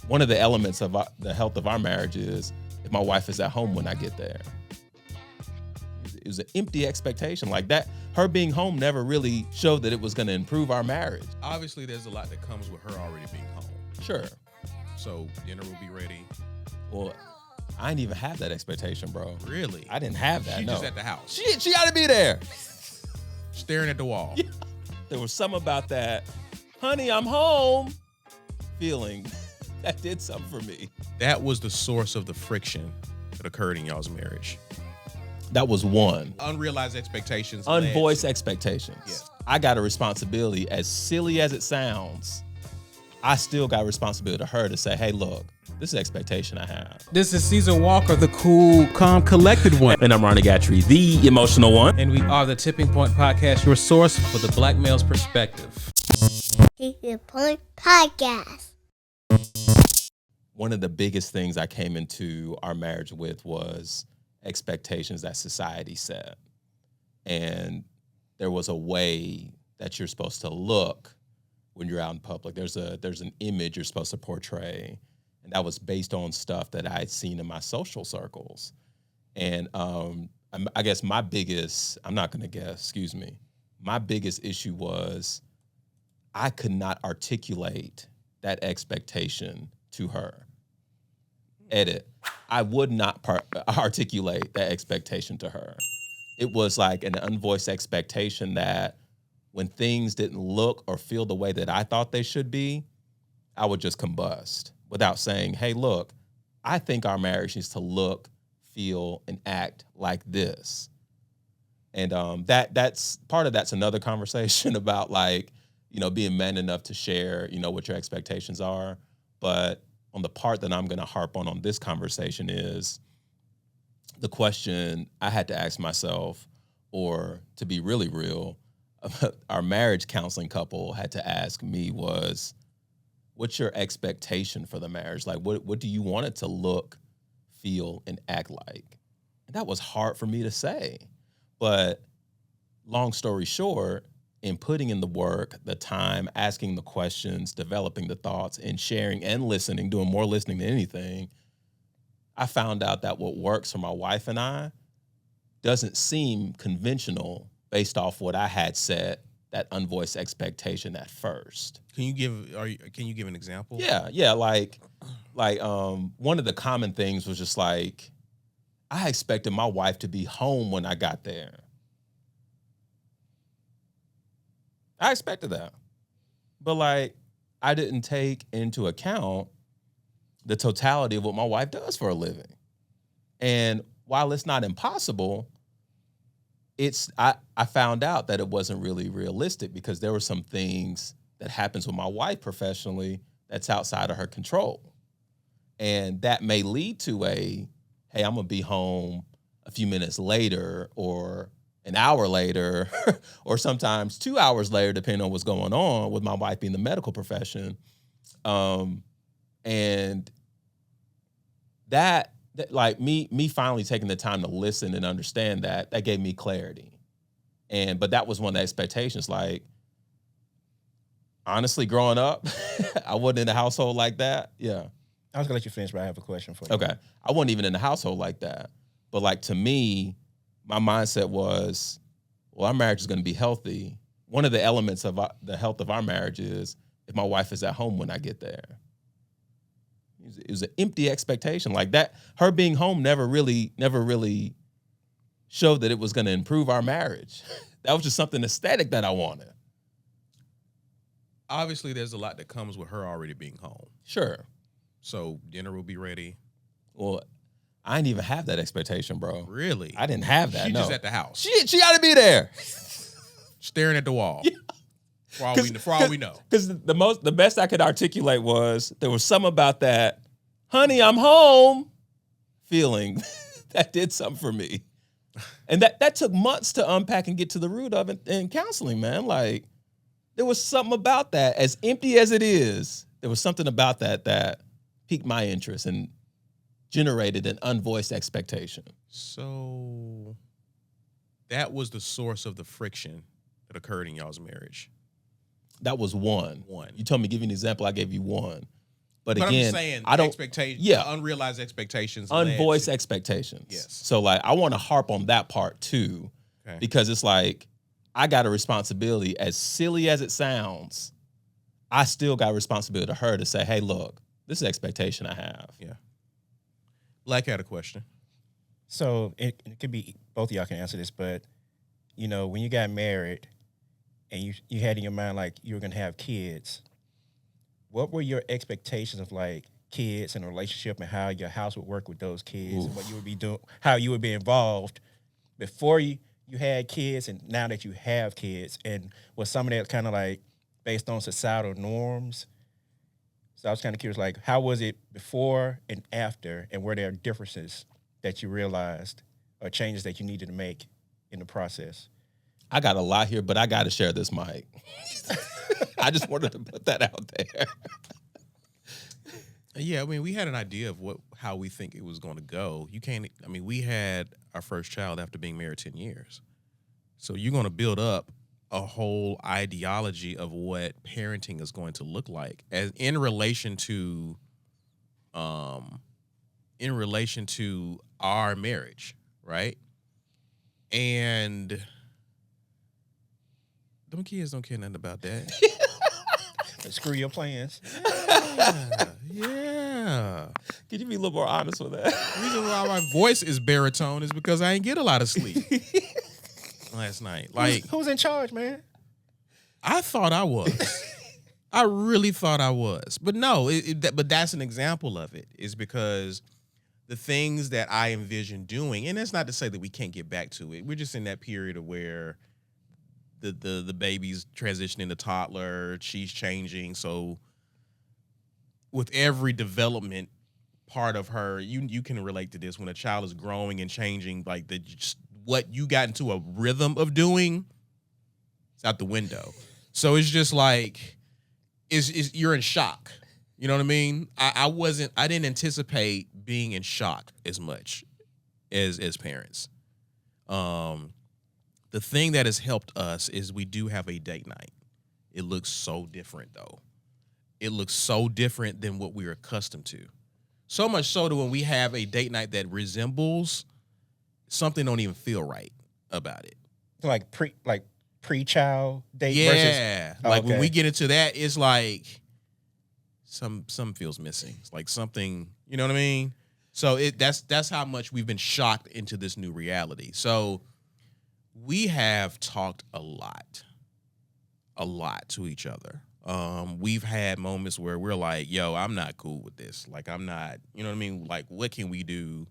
one of the elements of the health of our marriage is if my wife is at home when I get there. It was an empty expectation like that. Her being home never really showed that it was going to improve our marriage. Obviously, there's a lot that comes with her already being home. Sure. So dinner will be ready. Well, I didn't even have that expectation, bro. Really? I didn't have that. She no. just at the house. She got to be there. Staring at the wall. Yeah. There was something about that, honey, I'm home feeling that did something for me. That was the source of the friction that occurred in y'all's marriage. That was one. Unrealized expectations. Unvoiced expectations. Yeah. I got a responsibility, as silly as it sounds. I still got a responsibility to her to say, hey, look, this is an expectation I have. This is Caesar Walker, the cool, calm, collected one. And I'm Ronnie Gatry, the emotional one. And we are the Tipping Point Podcast, your source for the black male's perspective. Tipping Point Podcast. One of the biggest things I came into our marriage with was expectations that society set. And there was a way that you're supposed to look when you're out in public. There's an image you're supposed to portray. And that was based on stuff that I had seen in my social circles. And I guess my biggest issue was I could not articulate that expectation to her. I would not articulate that expectation to her. It was like an unvoiced expectation that when things didn't look or feel the way that I thought they should be, I would just combust without saying, hey, look, I think our marriage needs to look, feel, and act like this. And that's part of that's another conversation about being man enough to share, what your expectations are. But on the part that I'm going to harp on this conversation is the question I had to ask myself, or to be really real, our marriage counseling couple had to ask me was, what's your expectation for the marriage? Like, what do you want it to look, feel, and act like? And that was hard for me to say. But long story short, in putting in the work, the time, asking the questions, developing the thoughts, and sharing and listening, doing more listening than anything, I found out that what works for my wife and I doesn't seem conventional based off what I had set, that unvoiced expectation at first. Can you give an example? Yeah. Like one of the common things was just like, I expected my wife to be home when I got there. I expected that. But I didn't take into account the totality of what my wife does for a living. And while it's not impossible, I found out that it wasn't really realistic because there were some things that happens with my wife professionally that's outside of her control. And that may lead to hey, I'm gonna be home a few minutes later or an hour later or sometimes 2 hours later, depending on what's going on with my wife being the medical profession. And that me finally taking the time to listen and understand that gave me clarity. But that was one of the expectations. Like, honestly, growing up, I wasn't in a household like that. Yeah. I was gonna let you finish, but I have a question for you. Okay. I wasn't even in a household like that. But to me, my mindset was, well, our marriage is going to be healthy. One of the elements of the health of our marriage is if my wife is at home when I get there. It was an empty expectation like that. Her being home never really showed that it was going to improve our marriage. That was just something aesthetic that I wanted. Obviously, there's a lot that comes with her already being home. Sure. So dinner will be ready. Well, I didn't even have that expectation, bro. Really? I didn't have that. She no. just at the house. She got to be there. Staring at the wall. Yeah. For all we know. Because the best I could articulate was there was something about that, honey, I'm home feeling that did something for me. And that took months to unpack and get to the root of it in counseling, man. Like, there was something about that. As empty as it is, there was something about that piqued my interest and generated an unvoiced expectation. So that was the source of the friction that occurred in y'all's marriage. That was one. You told me, give you an example. I gave you one. But I'm again, just saying, I don't. expectations, Yeah. unrealized expectations, Unvoiced expectations. Yes. So like, I want to harp on that part too, Okay. because it's like I got a responsibility. As silly as it sounds, I still got a responsibility to her to say, "Hey, look, this is an expectation I have." Yeah. Black had a question. So it could be both of y'all can answer this, but when you got married and you had in your mind like you were gonna have kids, what were your expectations of like kids and a relationship and how your house would work with those kids and what you would be doing, how you would be involved before you had kids and now that you have kids, and was some of that kind of like based on societal norms? So I was kind of curious, like, how was it before and after, and were there differences that you realized or changes that you needed to make in the process? I got a lot here, but I got to share this mic. I just wanted to put that out there. Yeah, I mean, we had an idea of how we think it was going to go. We had our first child after being married 10 years. So you're going to build up a whole ideology of what parenting is going to look like as in relation to our marriage, right? And them kids don't care nothing about that. Screw your plans. Yeah. Could you be a little more honest with that? The reason why my voice is baritone is because I didn't get a lot of sleep last night. Like, who's in charge, man? I thought I was. I really thought I was. But no, but that's an example of it, is because the things that I envision doing, and that's not to say that we can't get back to it. We're just in that period of where the baby's transitioning to toddler, she's changing. So with every development part of her, you can relate to this. When a child is growing and changing, like what you got into a rhythm of doing, it's out the window. So it's just like you're in shock. You know what I mean? I didn't anticipate being in shock as much as parents. The thing that has helped us is we do have a date night. It looks so different though. It looks so different than what we're accustomed to. So much so that when we have a date night that resembles, something don't even feel right about it. Like pre-child date yeah. versus... Like when we get into that, it's like some feels missing. It's like something, you know what I mean? So that's how much we've been shocked into this new reality. So we have talked a lot to each other. We've had moments where we're like, yo, I'm not cool with this. Like, I'm not, you know what I mean? Like, what can we do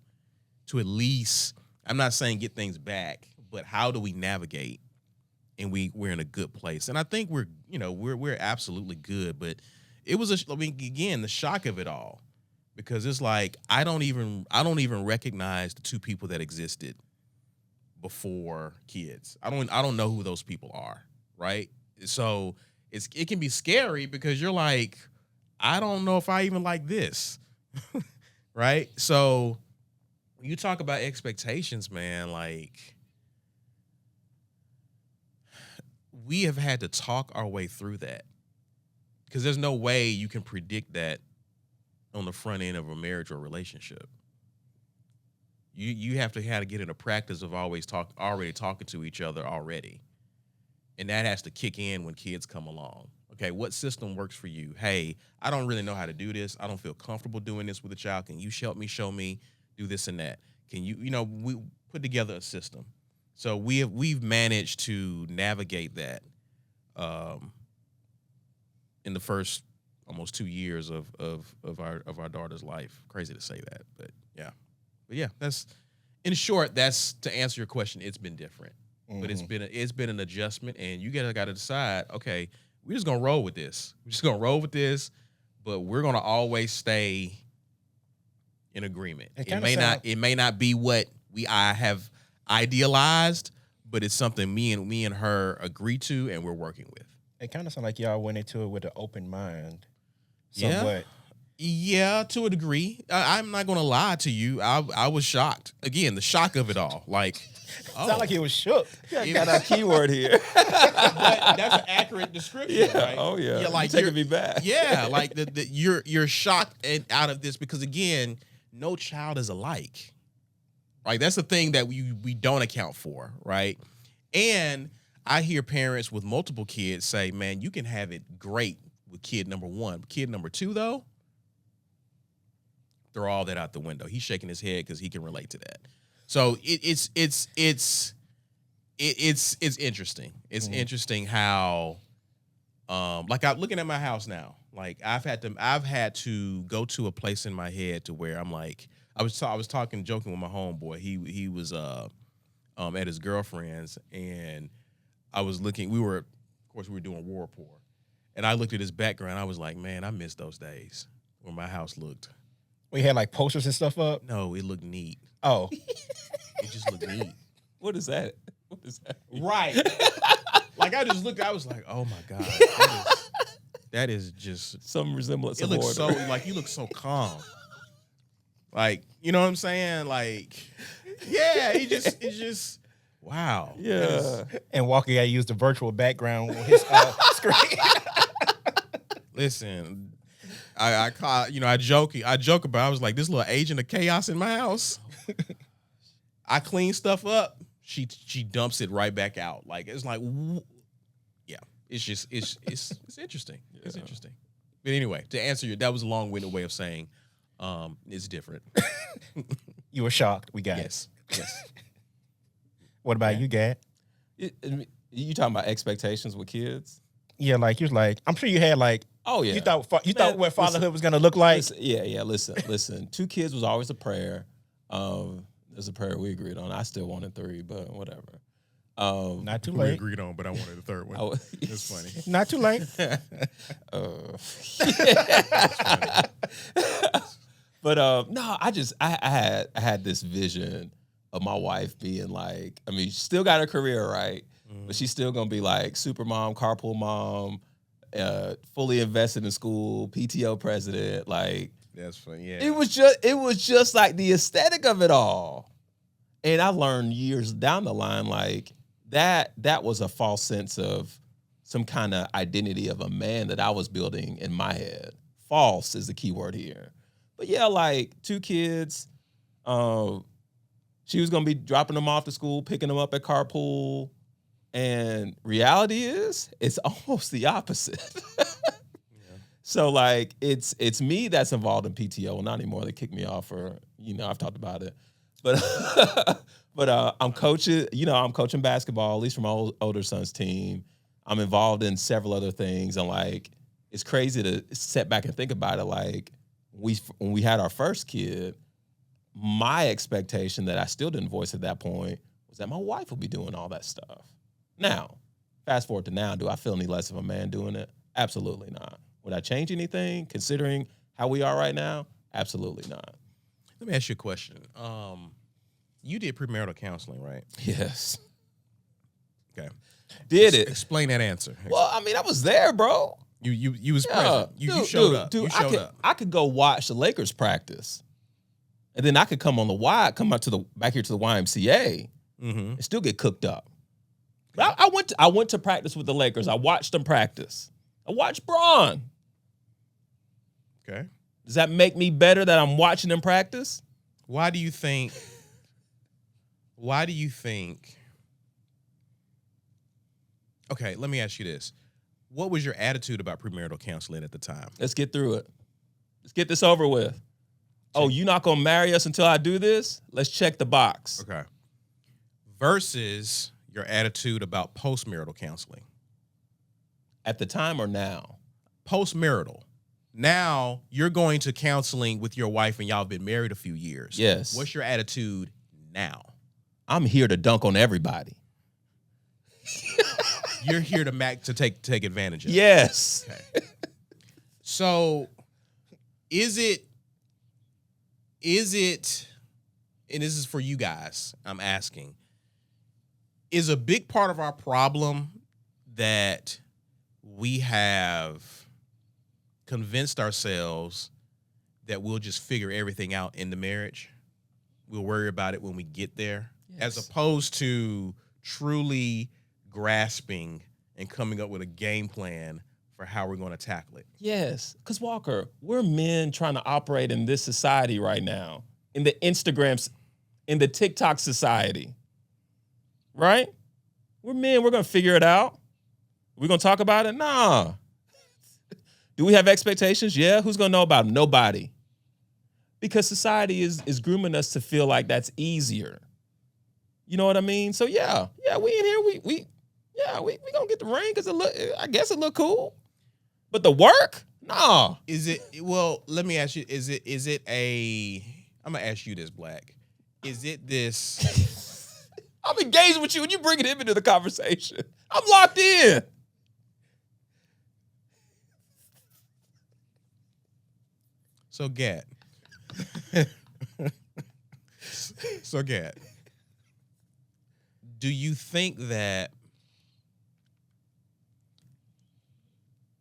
to at least, I'm not saying get things back, but how do we navigate and we're in a good place? And I think we're absolutely good, but it was again, the shock of it all, because it's like, I don't even recognize the two people that existed before kids. I don't know who those people are. Right. So it can be scary because you're like, I don't know if I even like this. Right. So when you talk about expectations, man, like, we have had to talk our way through that, because there's no way you can predict that on the front end of a marriage or relationship. You have to get in a practice of already talking to each other already. And that has to kick in when kids come along. Okay, what system works for you? Hey, I don't really know how to do this. I don't feel comfortable doing this with a child. Can you help me, show me, do this and that? Can you, we put together a system. So we've managed to navigate that in the first almost 2 years of our daughter's life. Crazy to say that, but yeah. But yeah, that's, in short, that's to answer your question. It's been different, but it's been an adjustment, and you got to decide. Okay, we're just gonna roll with this. But we're gonna always stay in agreement. It may not be what I have idealized, but it's something me and her agree to, and we're working with. It kind of sounds like y'all went into it with an open mind. Somewhat. Yeah, to a degree. I'm not going to lie to you. I was shocked. Again, the shock of it all. Like, Sound like he was shook. Got our keyword here. But that's an accurate description, Yeah. right? Oh yeah. Yeah, like You're you're taking me back. Yeah, like you're shocked and out of this because again, no child is alike. Right? That's the thing that we don't account for, right? And I hear parents with multiple kids say, "Man, you can have it great with kid number 1. Kid number 2 though, throw all that out the window." He's shaking his head because he can relate to that. So it's interesting. It's interesting how, like I'm looking at my house now. Like I've had to go to a place in my head to where I'm like, I was talking, joking with my homeboy. He was at his girlfriend's, and I was looking. We were doing war report, and I looked at his background. I was like, man, I miss those days where my house looked. We had like posters and stuff up. No, it looked neat. Oh, It just looked neat. What is that? What is that? Right. Like I just looked, I was like, oh my God. That is just Some resemblance it of looks order. so like you look so calm. Like, you know what I'm saying? Like, yeah, it's just wow. Yeah. and Walker got to use the virtual background on his screen. Listen, I joke about I was like this little agent of chaos in my house. I clean stuff up. She dumps it right back out. Like it's like, yeah. It's just it's interesting. It's interesting. But anyway, to answer your, that was a long-winded way of saying, it's different. You were shocked. We got it. Yes. What about you, Gad? You talking about expectations with kids? Yeah, like you was like, I'm sure you had like, Oh yeah. you thought Man, what fatherhood was gonna look like. Listen. 2 kids was always a prayer. There's a prayer we agreed on. I still wanted 3, but whatever. Not too We late. agreed on, but I wanted a third one. It's funny. Not too late. But no, I had this vision of my wife being like, I mean, she still got her career, right? But she's still gonna be like super mom, carpool mom, fully invested in school, PTO president. Like That's funny. Yeah. it was just like the aesthetic of it all. And I learned years down the line, like that was a false sense of some kind of identity of a man that I was building in my head. False is the key word here. But yeah, like 2 kids. She was gonna be dropping them off to school, picking them up at carpool. And reality is, it's almost the opposite. So like it's me that's involved in PTO, well, not anymore. They kicked me off, or I've talked about it. But I'm coaching. I'm coaching basketball, at least for my older son's team. I'm involved in several other things, and like it's crazy to sit back and think about it. Like when we had our first kid, my expectation that I still didn't voice at that point was that my wife would be doing all that stuff. Now, fast forward to now, do I feel any less of a man doing it? Absolutely not. Would I change anything considering how we are right now? Absolutely not. Let me ask you a question. You did premarital counseling, right? Yes. Okay. Did it? Explain that answer. Well, I mean, I was there, bro. You was Yeah. present. You Dude, showed up. Dude, You showed up. I could go watch the Lakers practice. And then I could come on the Y, come out back here to the YMCA Mm-hmm. and still get cooked up. But I went to practice with the Lakers. I watched them practice. I watched Braun. Okay. Does that make me better that I'm watching them practice? Why do you think? Okay, let me ask you this. What was your attitude about premarital counseling at the time? Let's get through it. Let's get this over with. Oh, you're not going to marry us until I do this? Let's check the box. Okay. Versus your attitude about postmarital counseling. At the time or now? Postmarital. Now you're going to counseling with your wife and y'all have been married a few years. Yes. What's your attitude now? I'm here to dunk on everybody. You're here to take advantage of it. Yes. Okay. So is it, and this is for you guys, I'm asking, is a big part of our problem that we have convinced ourselves that we'll just figure everything out in the marriage? We'll worry about it when we get there. as opposed to truly grasping and coming up with a game plan for how we're going to tackle it. Yes, because Walker, we're men trying to operate in this society right now, in the Instagrams, in the TikTok society, right? We're men. We're going to figure it out. We're going to talk about it? Nah. Do we have expectations? Yeah. Who's going to know about them? Nobody. Because society is grooming us to feel like that's easier. You know what I mean? So yeah, we in here. We gonna get the ring because I guess it look cool. But the work? Nah. Is it? Well, let me ask you. Is it a? I'm gonna ask you this, Black. Is it this? I'm engaged with you and you bringing him into the conversation. I'm locked in. So Gat. So Gat. Do you think that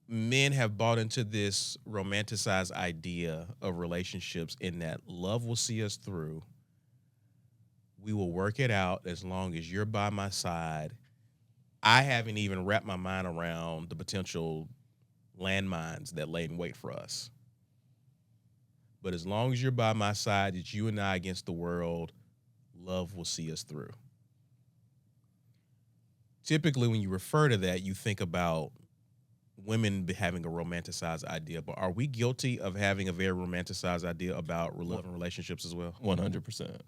men have bought into this romanticized idea of relationships in that love will see us through? We will work it out as long as you're by my side. I haven't even wrapped my mind around the potential landmines that lay in wait for us. But as long as you're by my side, it's you and I against the world, love will see us through. Typically, when you refer to that, you think about women having a romanticized idea, but are we guilty of having a very romanticized idea about love and relationships as well? 100%. Okay.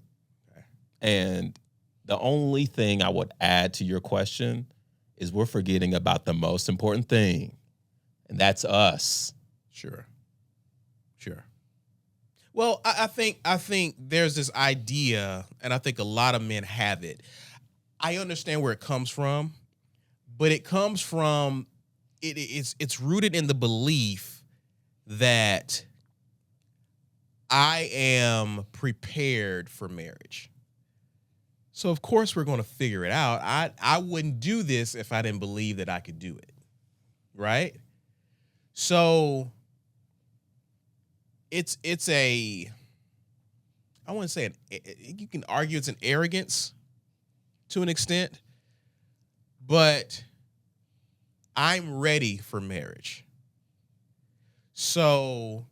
And the only thing I would add to your question is we're forgetting about the most important thing, and that's us. Sure. Well, I think there's this idea, and I think a lot of men have it. I understand where it comes from, but it comes from it's rooted in the belief that I am prepared for marriage. So of course we're going to figure it out. I wouldn't do this if I didn't believe that I could do it. Right? So it's a, I wouldn't say you can argue it's an arrogance to an extent, but I'm ready for marriage. So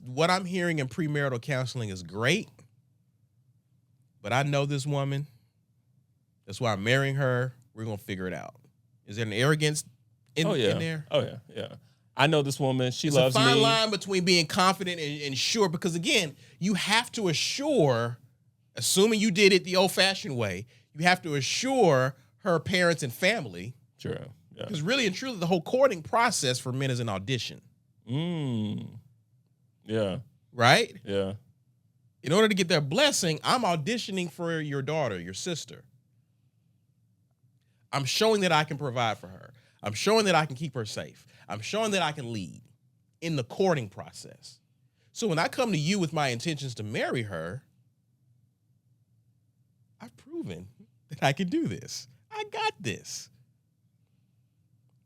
what I'm hearing in premarital counseling is great, but I know this woman. That's why I'm marrying her. We're going to figure it out. Is there an arrogance in there? Oh, yeah. I know this woman. She It's loves a fine me. line between being confident and sure, because again, you have to assure, assuming you did it the old-fashioned way, you have to assure her parents and family. Sure. Yeah. Because really and truly, the whole courting process for men is an audition. Yeah. Right? Yeah. In order to get their blessing, I'm auditioning for your daughter, your sister. I'm showing that I can provide for her. I'm showing that I can keep her safe. I'm showing that I can lead in the courting process. So when I come to you with my intentions to marry her, I've proven that I can do this. I got this.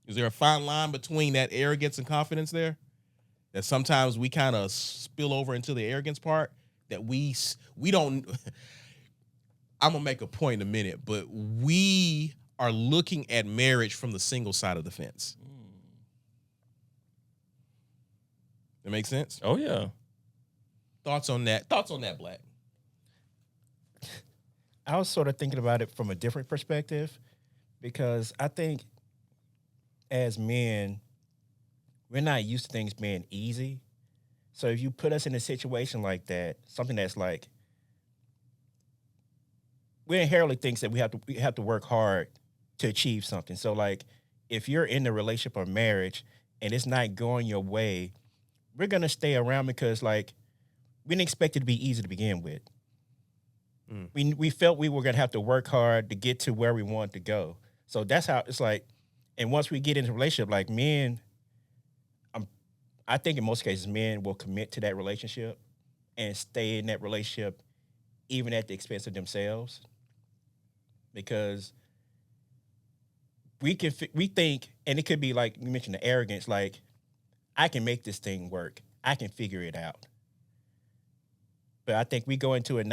Is there a fine line between that arrogance and confidence there? That sometimes we kind of spill over into the arrogance part that we don't. I'm going to make a point in a minute, but we are looking at marriage from the single side of the fence. That makes sense? Oh, yeah. Thoughts on that? Thoughts on that, Black? I was sort of thinking about it from a different perspective because I think as men, we're not used to things being easy. So if you put us in a situation like that, something that's like, we inherently think that we have to work hard to achieve something. So like, if you're in the relationship or marriage and it's not going your way, we're gonna stay around because like we didn't expect it to be easy to begin with. We felt we were gonna have to work hard to get to where we want to go. So that's how it's like. And once we get into a relationship, like men, I think in most cases men will commit to that relationship and stay in that relationship even at the expense of themselves, because we think, and it could be like you mentioned, the arrogance, like I can make this thing work, I can figure it out. But I think we go into it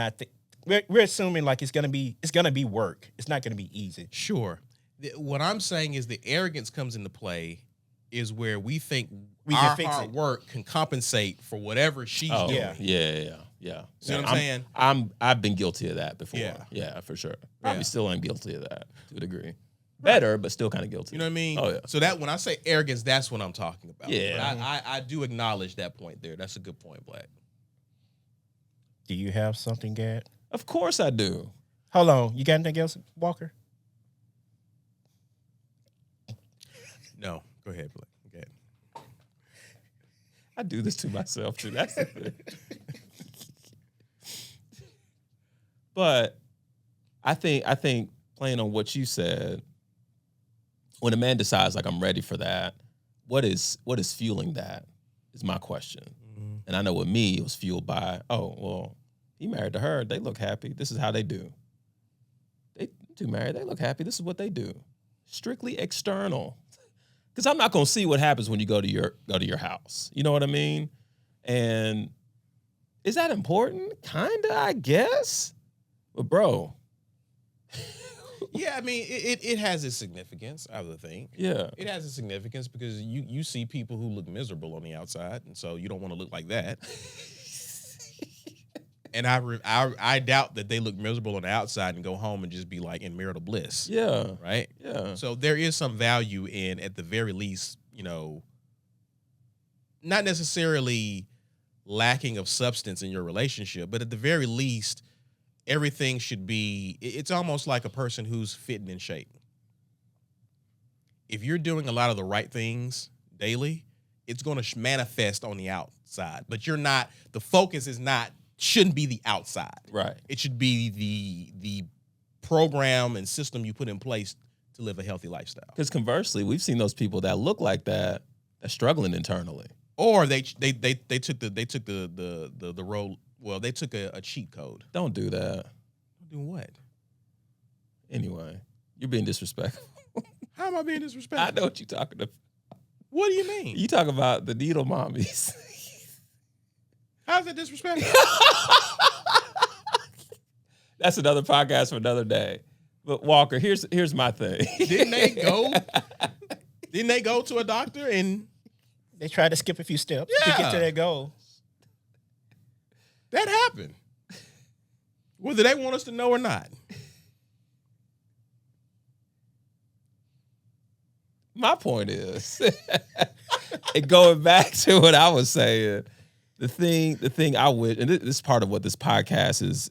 we're assuming like it's gonna be work. It's not gonna be easy. Sure. What I'm saying is the arrogance comes into play is where we think We our can fix hard it. work can compensate for whatever she's Oh, doing. yeah. See what I'm saying? I've been guilty of that before. Yeah. Yeah, for sure. Probably Yeah. still am guilty of that to a degree. Better, but still kind of guilty. You know what I mean? Oh, yeah. So that when I say arrogance, that's what I'm talking about. Yeah. But I do acknowledge that point there. That's a good point, Black. Do you have something, Gad? Of course I do. Hold on. You got anything else, Walker? No, go ahead, Black. Go ahead. I do this to myself too. That's the thing. But I think playing on what you said, when a man decides like I'm ready for that, what is fueling that is my question. Mm-hmm. And I know with me it was fueled by, oh, well, he married to her, they look happy. This is how they do. They two married, they look happy. This is what they do. Strictly external. Because I'm not gonna see what happens when you go to your house. You know what I mean? And is that important? Kinda, I guess. But bro, Yeah, I mean, it has its significance, I would think. yeah. It has its significance because you see people who look miserable on the outside, and so you don't want to look like that. And I doubt that they look miserable on the outside and go home and just be like in marital bliss. Yeah. Right? Yeah. So there is some value in, at the very least, not necessarily lacking of substance in your relationship, but at the very least, everything should be, it's almost like a person who's fitting in shape. If you're doing a lot of the right things daily, it's going to manifest on the outside, but the focus shouldn't be the outside. Right. It should be the program and system you put in place to live a healthy lifestyle. Because conversely, we've seen those people that look like that are struggling internally. Or they took the role. Well, they took a cheat code. Don't do that. Do what? Anyway, you're being disrespectful. How am I being I disrespectful? know what you're talking about. What do you mean? You talk about the needle mommies. How's that disrespectful? That's another podcast for another day. But Walker, here's my thing. Didn't they go to a doctor and They tried to skip a few steps to Yeah. get to their goal. that happened? Whether they want us to know or not. My point is, and going back to what I was saying, the thing I would, and this is part of what this podcast is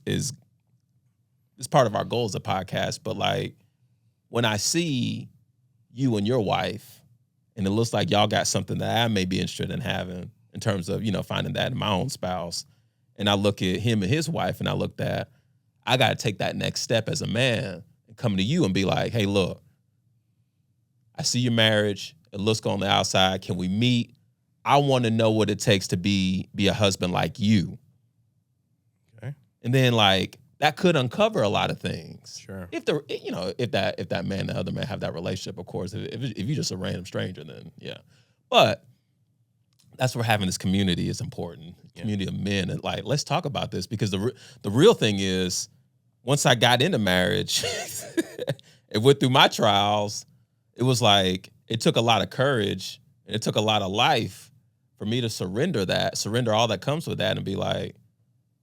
it's part of our goal as a podcast, but like when I see you and your wife, and it looks like y'all got something that I may be interested in having in terms of, finding that in my own spouse, and I look at him and his wife, and I looked at, I got to take that next step as a man and come to you and be like, hey, look, I see your marriage. It looks good on the outside. Can we meet? I want to know what it takes to be a husband like you. Okay. And then like that could uncover a lot of things. Sure. If that man and the other man have that relationship, of course. If you're just a random stranger, then yeah. But that's where having this community is important. Community of men, and like let's talk about this, because the real thing is, once I got into marriage, it went through my trials. It was like it took a lot of courage and it took a lot of life for me to surrender all that comes with that, and be like,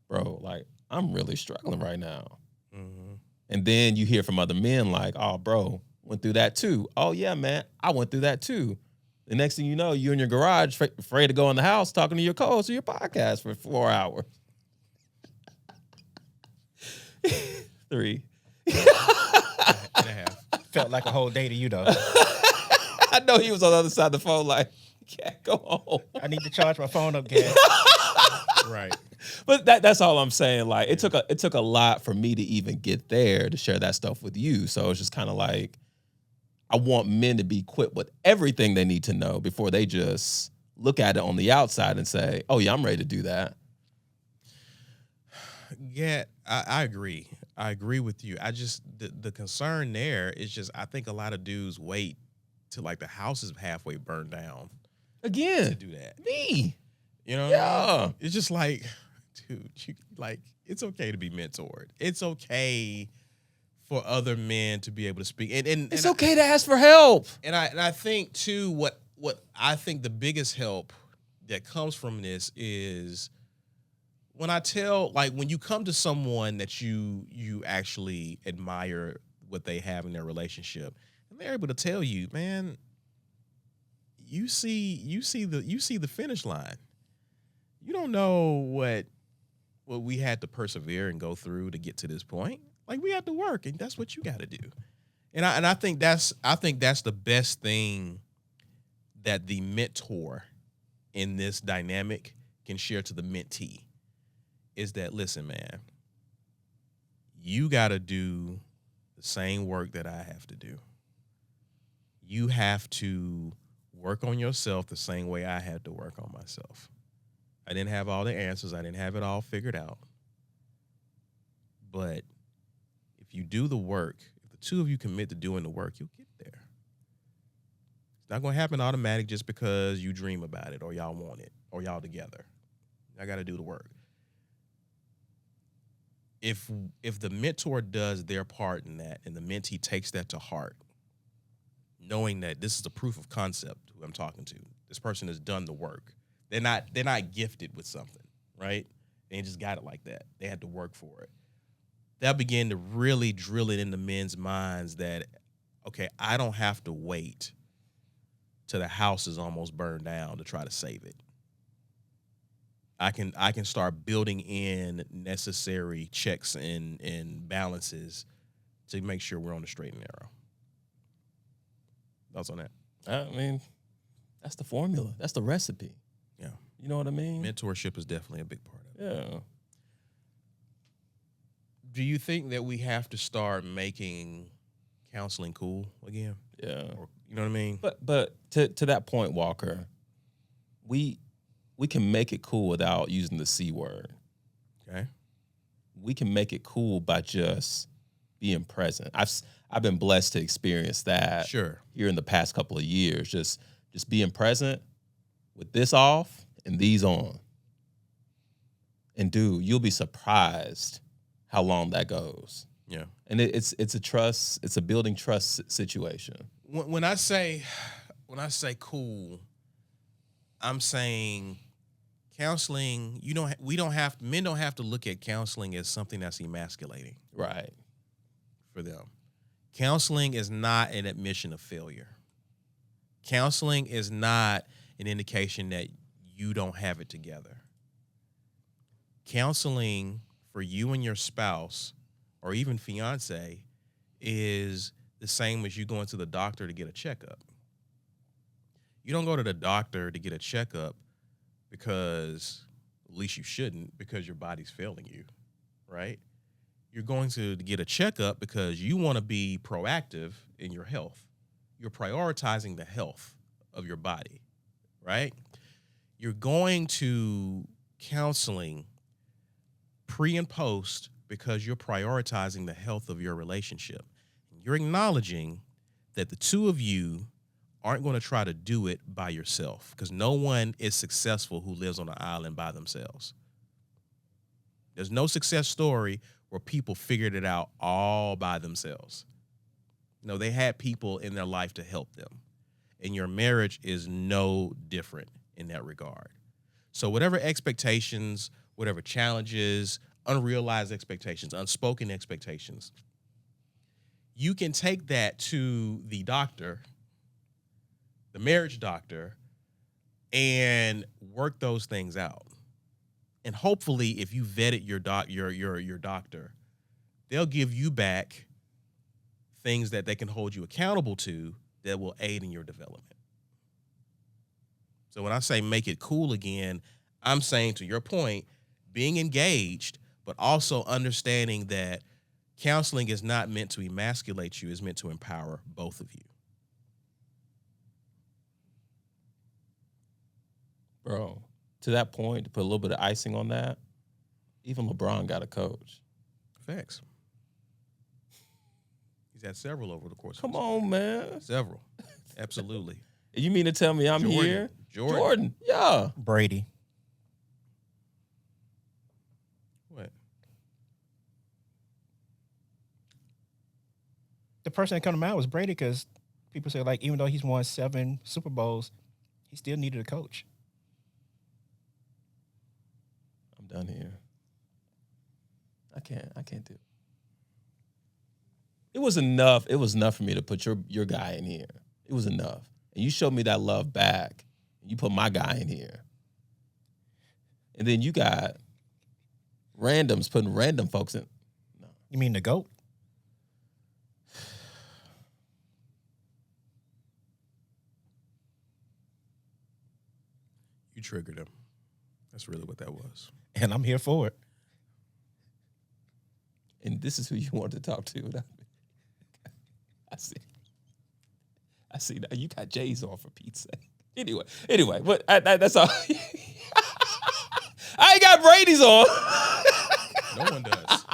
bro, like I'm really struggling right now. Mm-hmm. And then you hear from other men like, oh, bro, went through that too. Oh yeah, man, I went through that too. The next thing you know, you're in your garage, afraid to go in the house, talking to your co-host of your podcast for 4 hours. 3. And a half. Felt like a whole day to you, though. I know he was on the other side of the phone like, can't go home. I need to charge my phone up, Gad. Right. But that's all I'm saying. Like it took a lot for me to even get there to share that stuff with you. So it's just kind of like, I want men to be equipped with everything they need to know before they just look at it on the outside and say, oh yeah, I'm ready to do that. Yeah, I agree. I agree with you. I just the concern there is just I think a lot of dudes wait till like the house is halfway burned down to Again, do that. me. You know what I mean? Yeah. It's just like, dude, it's okay to be mentored. It's okay for other men to be able to speak. And It's okay to ask for help. And I think too, what I think the biggest help that comes from this is when when you come to someone that you actually admire what they have in their relationship, and they're able to tell you, man, you see the finish line. You don't know what we had to persevere and go through to get to this point. Like, we had to work, and that's what you got to do. And I think that's the best thing that the mentor in this dynamic can share to the mentee is that, listen, man, you got to do the same work that I have to do. You have to work on yourself the same way I had to work on myself. I didn't have all the answers. I didn't have it all figured out. But if you do the work, if the two of you commit to doing the work, you'll get there. It's not going to happen automatic just because you dream about it or y'all want it or y'all together. I got to do the work. If the mentor does their part in that and the mentee takes that to heart, knowing that this is a proof of concept who I'm talking to, this person has done the work. They're not gifted with something, right? They just got it like that. They had to work for it. That began to really drill it into men's minds that, okay, I don't have to wait till the house is almost burned down to try to save it. I can start building in necessary checks and balances to make sure we're on the straight and narrow. Thoughts on that? I mean, that's the formula. That's the recipe. Yeah. You know what I mean? Mentorship is definitely a big part of it. Yeah. Do you think that we have to start making counseling cool again? Yeah. Or, you know what I mean? But to that point, Walker, we can make it cool without using the C word. Okay. We can make it cool by just being present. I've been blessed to experience that Sure. here in the past couple of years. Just being present with this off and these on. And dude, you'll be surprised how long that goes. Yeah. And it's a building trust situation. When I say cool, I'm saying counseling, men don't have to look at counseling as something that's emasculating Right. for them. Counseling is not an admission of failure. Counseling is not an indication that you don't have it together. Counseling for you and your spouse or even fiance is the same as you going to the doctor to get a checkup. You don't go to the doctor to get a checkup because, at least you shouldn't, because your body's failing you, right? You're going to get a checkup because you want to be proactive in your health. You're prioritizing the health of your body, right? You're going to counseling pre and post because you're prioritizing the health of your relationship. You're acknowledging that the two of you aren't going to try to do it by yourself because no one is successful who lives on an island by themselves. There's no success story where people figured it out all by themselves. No, they had people in their life to help them. And your marriage is no different in that regard. So whatever expectations, whatever challenges, unrealized expectations, unspoken expectations, you can take that to the doctor, the marriage doctor, and work those things out. And hopefully, if you vetted your doctor, they'll give you back things that they can hold you accountable to that will aid in your development. So when I say make it cool again, I'm saying, to your point, being engaged, but also understanding that counseling is not meant to emasculate you, it's meant to empower both of you. Bro, to that point, to put a little bit of icing on that, even LeBron got a coach. Facts. He's had several over the course of Come his on, man. Several. Absolutely. You mean to tell me I'm Jordan. here? Jordan. Yeah. Brady. What? The person that come to mind was Brady because people say, like, even though he's won 7 Super Bowls, he still needed a coach. I'm done here. I can't do it. It was enough. It was enough for me to put your guy in here. It was enough. And you showed me that love back. You put my guy in here. And then you got randoms putting random folks in. No. You mean the GOAT? You triggered him. That's really what that was. And I'm here for it. And this is who you wanted to talk to. I see. Now you got J's on for Pete's sake. Anyway, but that's all. I ain't got Brady's on. No one does.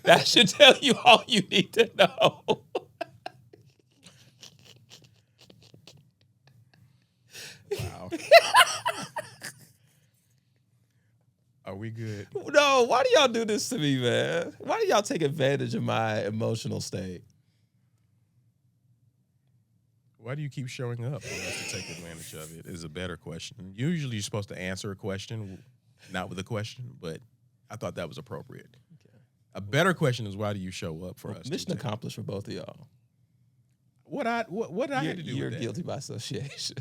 That should tell you all you need to know. Wow. Are we good? No, why do y'all do this to me, man? Why do y'all take advantage of my emotional state? Why do you keep showing up for us to take advantage of it? Is a better question. Usually you're supposed to answer a question, not with a question, but I thought that was appropriate. Okay. A better question is, why do you show up for us? Mission accomplished for both of y'all. What I had to do You're with that? guilty by association.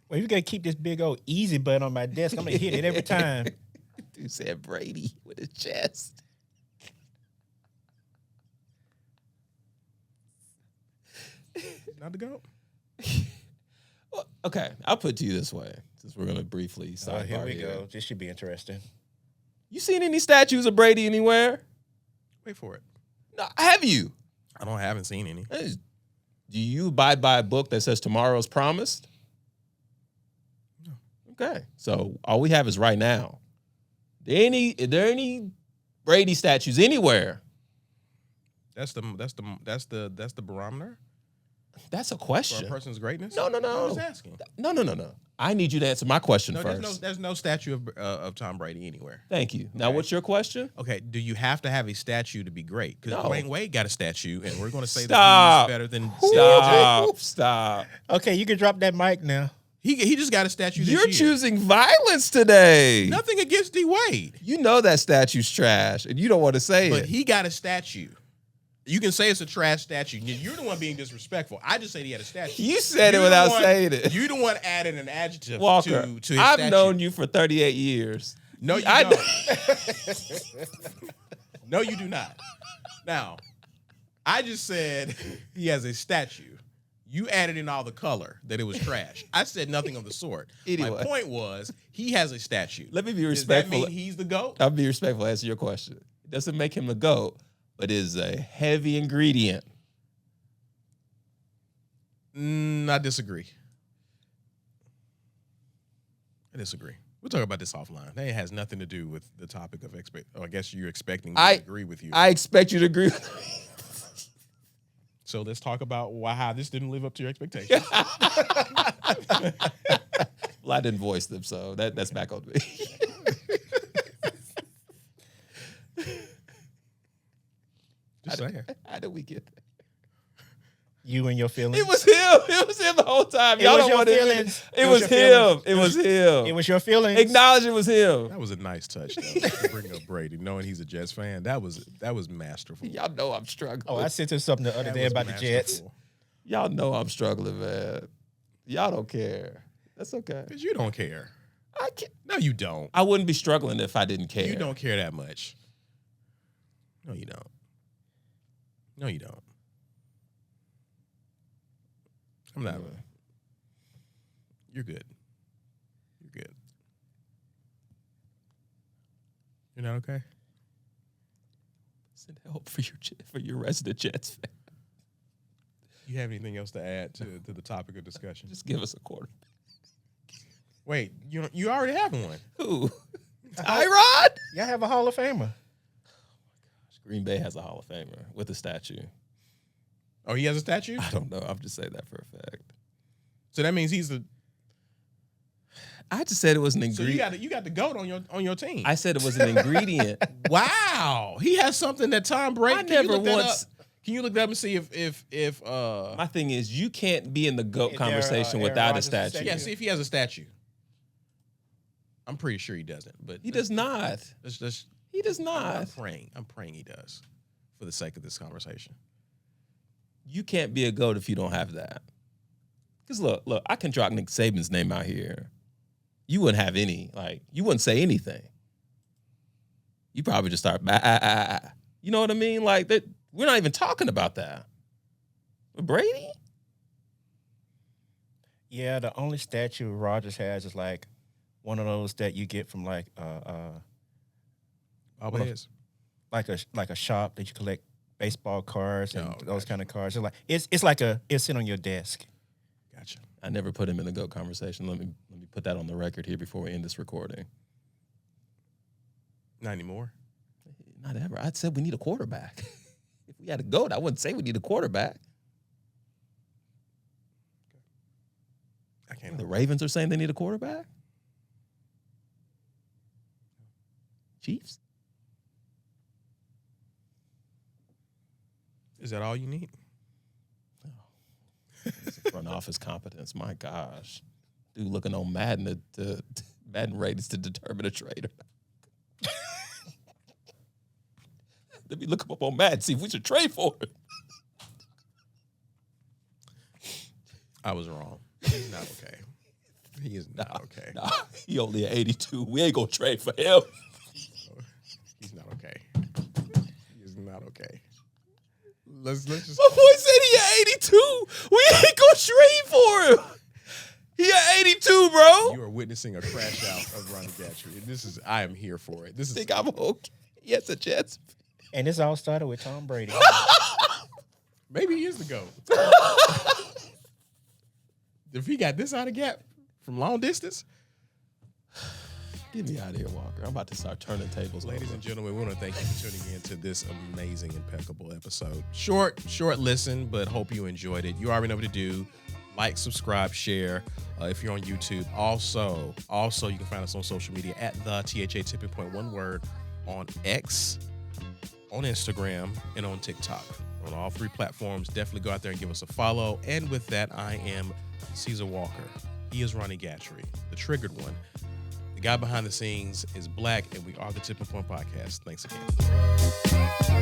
Well, you got to keep this big old easy button on my desk. I'm going to hit it every time. Dude said Brady with his chest. Not to go. Well, okay, I'll put it to you this way, since we're going to briefly sidebar Here we go. This should be interesting. You seen any statues of Brady anywhere? Wait for it. No, have you? haven't seen any. Hey, do you abide by a book that says tomorrow's promised? No. Okay, so all we have is right now. Are there any Brady statues anywhere? That's the barometer That's a for a question. person's greatness. No. I'm just asking. No. I need you to answer my question No, first. there's no statue of Tom Brady anywhere. Thank you. Now, Okay. what's your question? Okay, do you have to have a statue to be great? Because No. Dwayne Wade got a statue, and we're going to say Stop. that he's better than Stop. Okay, you can drop that mic now. He just got a statue. You're this year. choosing violence today. Nothing against D Wade, You know that statue's trash, and you don't want to say but it. he got a statue. You can say it's a trash statue. You're the one being disrespectful. I just said he had a statue. You said it You're the without one- saying it. You the one added an adjective Walker, to his I've statue. known you for 38 years. No, you I- don't. No, you do not. Now, I just said he has a statue. You added in all the color that it was trash. I said nothing of the sort. Anyway. My point was he has a statue. Let me be Does that respectful. mean he's the GOAT? I'll be respectful. Answer your question. It doesn't make him the GOAT, but it is a heavy ingredient. I disagree. We'll talk about this offline. That has nothing to do with the topic of I guess you're expecting me to agree with you. I expect you to agree with me. So let's talk about how this didn't live up to your expectations. Well, I didn't voice them, so that's back on me. Just saying. How did we get there? You and your feelings. It was him. It was him the whole time. Y'all was don't your want to. feelings. It It was was your him. feelings. It was him. It was your feelings. Acknowledge it was him. That was a nice touch, though, to bring up Brady, knowing he's a Jets fan. That was masterful. Y'all know I'm struggling. Oh, I sent him something the other That day was about the Jets. masterful. Y'all know I'm struggling, man. Y'all don't care. That's okay. Because you don't care. I can't. No, you don't. I wouldn't be struggling if I didn't care. You don't care that much. No, you don't. No, you don't. I'm not. You're good. You're good. You're not okay? Send help for your resident Jets fan. You have anything else to add to the topic of discussion? Just give us a quarter. Wait, you already have one. Who? Tyrod? Y'all have a Hall of Famer. Green Bay has a Hall of Famer with a statue. Oh, he has a statue? I don't know. I'm just saying that for a fact. So that means he's the... I just said it was an So ingredient. you got the GOAT on your team. I said it was an ingredient. Wow, he has something that Tom Brady. I Can you never look that once- up? Can you look that up and see if My thing is, you can't be in the GOAT Is there, conversation Aaron without a Rodgers' statue. statue? yeah, see if he has a statue. I'm pretty sure he doesn't, but He does not. Let's He does I'm not. praying. I'm praying he does, for the sake of this conversation. You can't be a GOAT if you don't have that. Because look, I can drop Nick Saban's name out here. You wouldn't have any, you wouldn't say anything. You probably just start, you know what I mean? Like, that, we're not even talking about that. But Brady? Yeah, the only statue Rogers has is like one of those that you get from like Always. like a shop that you collect baseball cards and Oh, those gotcha. kind of cards. It's like it's sitting on your desk. Gotcha. I never put him in the GOAT conversation. Let me put that on the record here before we end this recording. Not anymore. Not ever. I said we need a quarterback. If we had a GOAT, I wouldn't say we need a quarterback. I can't. The Ravens are saying they need a quarterback? Chiefs? Is that all you need? Front office competence. My gosh. Dude looking on Madden Madden ratings to determine a trader. Let me look him up on Madden, see if we should trade for him. I was wrong. He's not okay. He is not okay. Nah, he only at 82. We ain't gonna trade for him. He's not okay. He is not okay. Let's just. My boy said he at 82. We ain't gonna trade for him. He at 82, bro. You are witnessing a crash out of Ronnie Gatry. I am here for it. This is. Think I'm okay. Yes, a chance. And this all started with Tom Brady. Maybe he is the GOAT. If he got this out of gap from long distance. Get me out of here, Walker. I'm about to start turning tables. Ladies over. and gentlemen, we want to thank you for tuning in to this amazing, impeccable episode. Short listen, but hope you enjoyed it. You already know what to do. Like, subscribe, share if you're on YouTube. Also, you can find us on social media at the THA Tipping Point, one word, on X, on Instagram, and on TikTok. On all three platforms, definitely go out there and give us a follow. And with that, I am Caesar Walker. He is Ronnie Gatry, the triggered one. The guy behind the scenes is Black, and we are the Tipping Point Podcast. Thanks again.